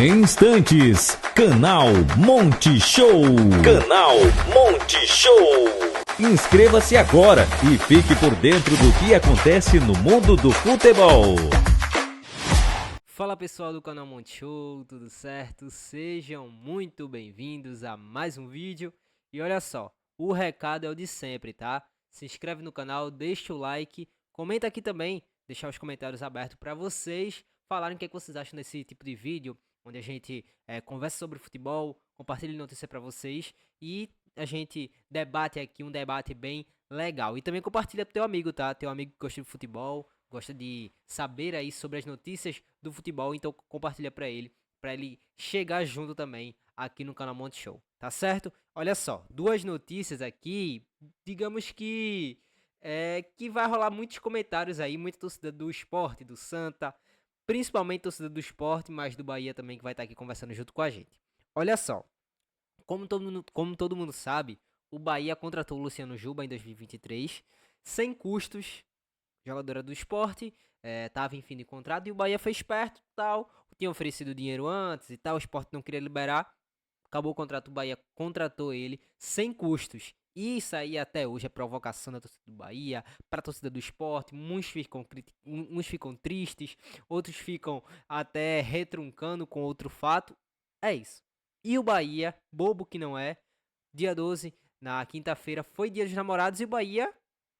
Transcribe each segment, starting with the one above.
Em instantes, Canal Monte Show. Canal Monte Show. Inscreva-se agora e fique por dentro do que acontece no mundo do futebol. Fala pessoal do canal Monte Show, tudo certo? Sejam muito bem-vindos a mais um vídeo. E olha só, o recado é o de sempre, tá? Se inscreve no canal, deixa o like, comenta aqui também, deixar os comentários abertos para vocês falarem o que vocês acham desse tipo de vídeo, onde a gente conversa sobre futebol, compartilha notícia para vocês e a gente debate aqui um debate bem legal. E também compartilha pro teu amigo, tá? Teu amigo que gosta de futebol, gosta de saber aí sobre as notícias do futebol, então compartilha para ele chegar junto também aqui no canal Monte Show, tá certo? Olha só, duas notícias aqui, digamos que vai rolar muitos comentários aí, muita torcida do Sport, do Santa, principalmente torcida do Sport, mas do Bahia também que vai estar aqui conversando junto com a gente. Olha só, como todo mundo sabe, o Bahia contratou o Luciano Juba em 2023, sem custos, jogadora do Sport, tava em fim de contrato e o Bahia foi esperto e tal, tinha oferecido dinheiro antes e tal, o Sport não queria liberar, acabou o contrato, o Bahia contratou ele sem custos. E isso aí até hoje é provocação da torcida do Bahia, para a torcida do Sport, uns ficam tristes, outros ficam até retruncando com outro fato, é isso. E o Bahia, bobo que não é, dia 12, na quinta-feira, foi dia dos namorados e o Bahia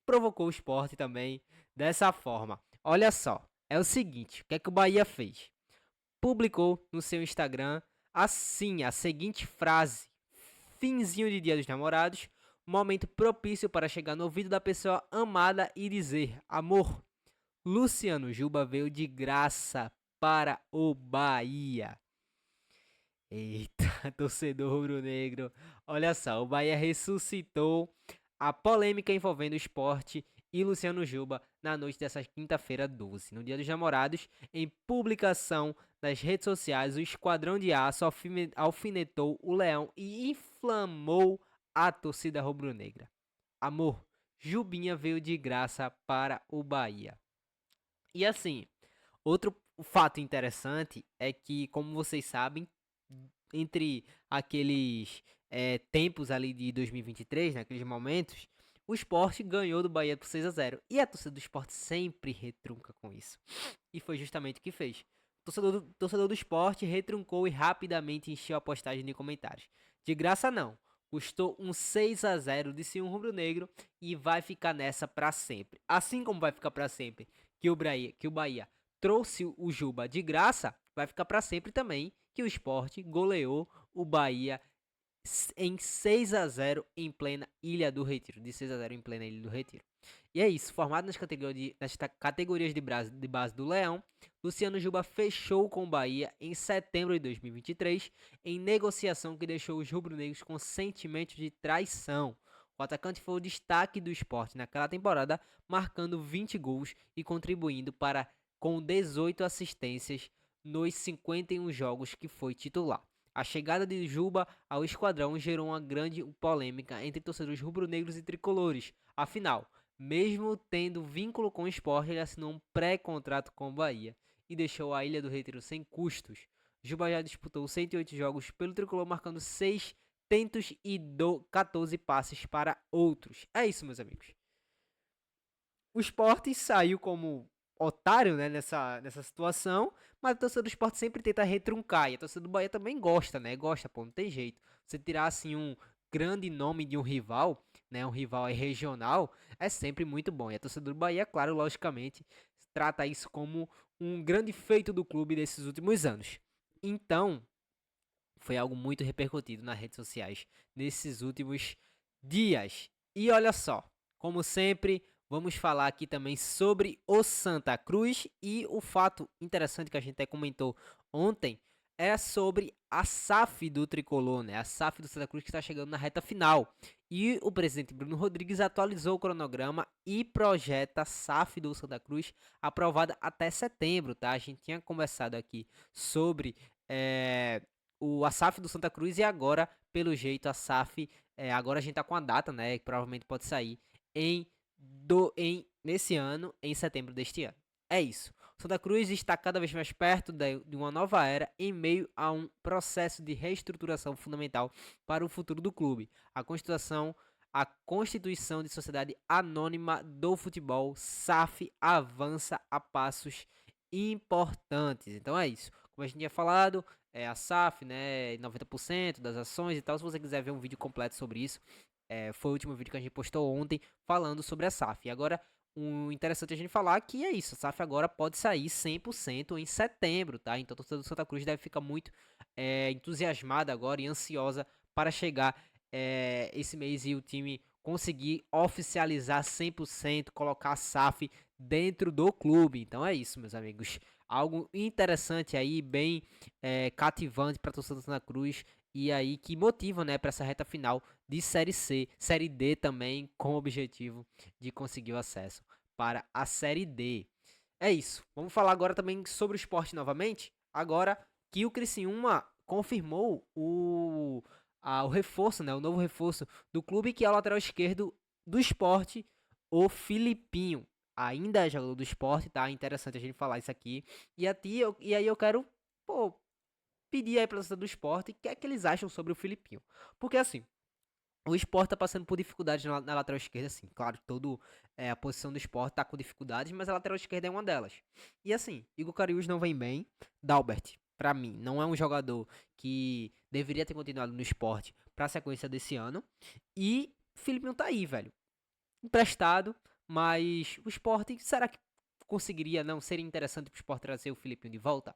provocou o Sport também dessa forma. Olha só, é o seguinte, o que é que o Bahia fez? Publicou no seu Instagram assim a seguinte frase: finzinho de Dia dos Namorados, momento propício para chegar no ouvido da pessoa amada e dizer: amor, Luciano Juba veio de graça para o Bahia. Eita, torcedor rubro-negro. Olha só, o Bahia ressuscitou a polêmica envolvendo o Sport e Luciano Juba na noite dessa quinta-feira 12. No Dia dos Namorados, em publicação nas redes sociais, o Esquadrão de Aço alfinetou o Leão e inflamou a torcida rubro-negra. Amor, Jubinha veio de graça para o Bahia. E assim, outro fato interessante é que, como vocês sabem, entre aqueles tempos ali de 2023, naqueles momentos, o Sport ganhou do Bahia por 6-0. E a torcida do Sport sempre retrunca com isso. E foi justamente o que fez. O torcedor do Sport retruncou e rapidamente encheu a postagem de comentários. De graça não. Custou um 6-0, disse um rubro-negro, e vai ficar nessa pra sempre. Assim como vai ficar pra sempre que o Bahia trouxe o Juba de graça, vai ficar pra sempre também que o Sport goleou o Bahia em 6-0 em plena Ilha do Retiro. De 6-0 em plena Ilha do Retiro. E é isso, formado nas categorias de base do Leão, Luciano Juba fechou com o Bahia em setembro de 2023, em negociação que deixou os rubro-negros com sentimento de traição. O atacante foi o destaque do Sport naquela temporada, marcando 20 gols e contribuindo com 18 assistências nos 51 jogos que foi titular. A chegada de Juba ao esquadrão gerou uma grande polêmica entre torcedores rubro-negros e tricolores. Afinal, mesmo tendo vínculo com o Sport, ele assinou um pré-contrato com o Bahia e deixou a Ilha do Retiro sem custos. Juba já disputou 108 jogos pelo tricolor, marcando 6 tentos e 14 passes para outros. É isso, meus amigos. O Sport saiu como otário, né, nessa situação, mas a torcida do Sport sempre tenta retruncar, e a torcida do Bahia também gosta, né, gosta, pô, não tem jeito. Você tirar, assim, um grande nome de um rival, né, um rival regional, é sempre muito bom. E a torcida do Bahia, claro, logicamente, trata isso como um grande feito do clube desses últimos anos. Então, foi algo muito repercutido nas redes sociais nesses últimos dias. E olha só, como sempre, vamos falar aqui também sobre o Santa Cruz, e o fato interessante que a gente até comentou ontem é sobre a SAF do Tricolor, né? A SAF do Santa Cruz que está chegando na reta final. E o presidente Bruno Rodrigues atualizou o cronograma e projeta a SAF do Santa Cruz aprovada até setembro, tá? A gente tinha conversado aqui sobre a SAF do Santa Cruz, e agora, pelo jeito, a SAF, agora a gente tá com a data, né, que provavelmente pode sair nesse ano, em setembro deste ano. É isso. O Santa Cruz está cada vez mais perto de uma nova era em meio a um processo de reestruturação fundamental para o futuro do clube. A Constituição de Sociedade Anônima do Futebol, SAF, avança a passos importantes. Então é isso. Como a gente tinha falado, a SAF, né, 90% das ações e tal. Se você quiser ver um vídeo completo sobre isso, foi o último vídeo que a gente postou ontem falando sobre a SAF. E agora, o interessante a gente falar que é isso, a SAF agora pode sair 100% em setembro, tá? Então a torcida do Santa Cruz deve ficar muito entusiasmada agora e ansiosa para chegar esse mês e o time conseguir oficializar 100%, colocar a SAF dentro do clube. Então é isso, meus amigos. Algo interessante aí, bem cativante para a torcida do Santa Cruz e aí que motiva, né, para essa reta final de Série C, Série D também, com o objetivo de conseguir o acesso para a Série D. É isso. Vamos falar agora também sobre o Sport novamente. Agora que o Criciúma confirmou o reforço, né, o novo reforço do clube, que é o lateral esquerdo do Sport, o Filipinho. Ainda é jogador do Sport, tá? Interessante a gente falar isso aqui. E aí eu quero, pedir aí pra torcida do Sport o que é que eles acham sobre o Filipinho. Porque assim, o Sport tá passando por dificuldades na lateral esquerda, assim. Claro, a posição do Sport tá com dificuldades, mas a lateral esquerda é uma delas. E assim, Igor Cariús não vem bem. Dalbert, pra mim, não é um jogador que deveria ter continuado no Sport pra sequência desse ano. E Filipinho tá aí, velho. Emprestado, mas o Sport, será que conseguiria, não seria interessante pro Sport trazer o Filipinho de volta?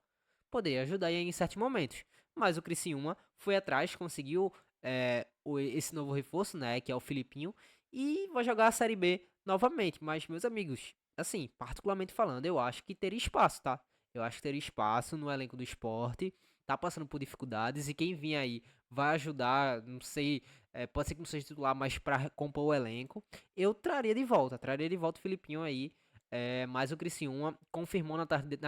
Poderia ajudar em certos momentos. Mas o Criciúma foi atrás, conseguiu esse novo reforço, né, que é o Filipinho, e vai jogar a Série B novamente. Mas, meus amigos, assim, particularmente falando, eu acho que teria espaço, tá? Eu acho que teria espaço no elenco do Sport, tá passando por dificuldades, e quem vir aí vai ajudar, não sei, pode ser que não seja titular, mas pra compor o elenco, eu traria de volta o Filipinho aí. Mas o Criciúma confirmou na tarde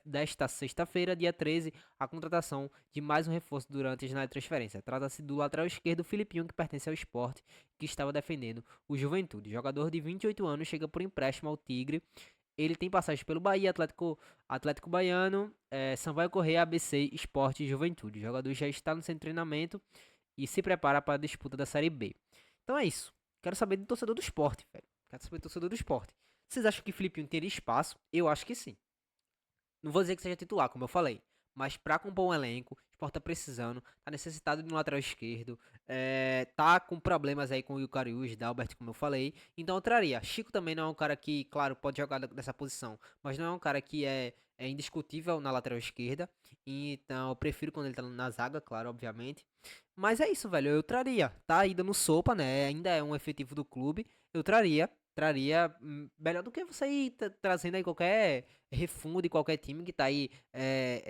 desta sexta-feira, dia 13, a contratação de mais um reforço durante a janela de transferência. Trata-se do lateral esquerdo Filipinho, que pertence ao Sport, que estava defendendo o Juventude. Jogador de 28 anos, chega por empréstimo ao Tigre. Ele tem passagem pelo Bahia, Atlético Baiano, Sampaio Corrêa, ABC, Sport e Juventude. O jogador já está no centro de treinamento e se prepara para a disputa da Série B. Então é isso. Quero saber do torcedor do Sport, velho. Quero saber do torcedor do Sport. Vocês acham que Filipinho teria espaço? Eu acho que sim. Não vou dizer que seja titular, como eu falei. Mas pra compor um elenco, o Sport tá precisando, tá necessitado de um lateral esquerdo, tá com problemas aí com o Cariús, Dalbert, como eu falei. Então eu traria. Chico também não é um cara que, claro, pode jogar nessa posição, mas não é um cara que é indiscutível na lateral esquerda. Então eu prefiro quando ele tá na zaga, claro, obviamente. Mas é isso, velho. Eu traria. Tá aí dando sopa, né? Ainda é um efetivo do clube. Eu traria melhor do que você ir trazendo aí qualquer refundo de qualquer time que tá aí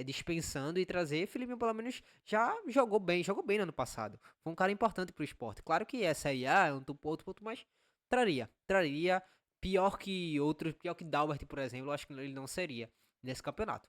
dispensando, e trazer. Felipe pelo menos já jogou bem no ano passado. Foi um cara importante pro Sport. Claro que essa aí é outro ponto, mas traria pior que Dalbert, por exemplo, eu acho que ele não seria nesse campeonato.